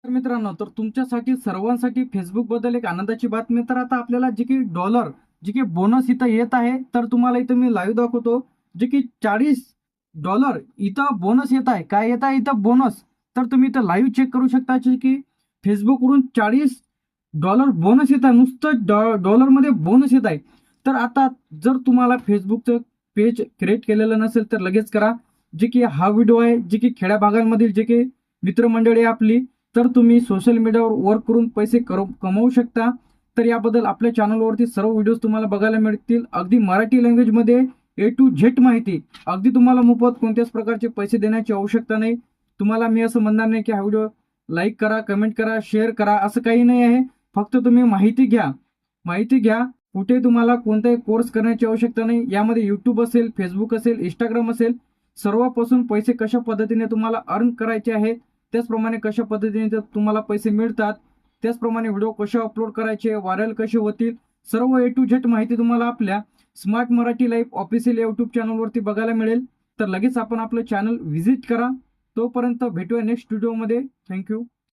तर मित्रांनो, तर तुमच्यासाठी सर्वांसाठी फेसबुक बद्दल एक आनंदाची बातमी. तर आता आपल्याला जे की डॉलर, जे की बोनस इथं येत आहे, तर तुम्हाला इथं मी लाईव्ह दाखवतो. जे की $40 इथं बोनस येत आहे. काय येत आहे इथं बोनस? तर तुम्ही इथं लाईव्ह चेक करू शकता, जे की फेसबुकवरून $40 बोनस येत आहे. नुसतं डॉलरमध्ये बोनस येत आहे. तर आता जर तुम्हाला फेसबुकचं पेज क्रिएट केलेलं नसेल तर लगेच करा. जे की हा व्हिडिओ आहे, जे की खेड्या भागांमधील जे की मित्रमंडळी आहे आपली, तर तुम्ही सोशल मीडियावर वर्क करून पैसे कमवू शकता. तर याबद्दल आपल्या चॅनलवरती सर्व व्हिडिओज तुम्हाला बघायला मिळतील. अगदी मराठी लँग्वेजमध्ये A to Z माहिती. अगदी तुम्हाला मोफत कोणत्याच प्रकारचे पैसे देण्याची आवश्यकता नाही. तुम्हाला मी असं म्हणणार नाही की हा व्हिडिओ लाईक करा, कमेंट करा, शेअर करा, असं काही नाही आहे. फक्त तुम्ही माहिती घ्या. माहिती घ्या. कुठे तुम्हाला कोणताही कोर्स करण्याची आवश्यकता नाही. यामध्ये यूट्यूब असेल, फेसबुक असेल, इंस्टाग्राम असेल, सर्वांपासून पैसे कशा पद्धतीने तुम्हाला अर्न करायचे आहेत, त्याचप्रमाणे कशा पद्धतीने तुम्हाला पैसे मिळतात, त्याचप्रमाणे व्हिडिओ कसे अपलोड करायचे, व्हायरल कसे होतील, सर्व A to Z माहिती तुम्हाला आपल्या smart Marathi life official YouTube चॅनलवरती बघायला मिळेल. तर लगेच आपण आपलं चॅनल व्हिजिट करा. तोपर्यंत भेटूया नेक्स्ट व्हिडिओमध्ये. थँक्यू.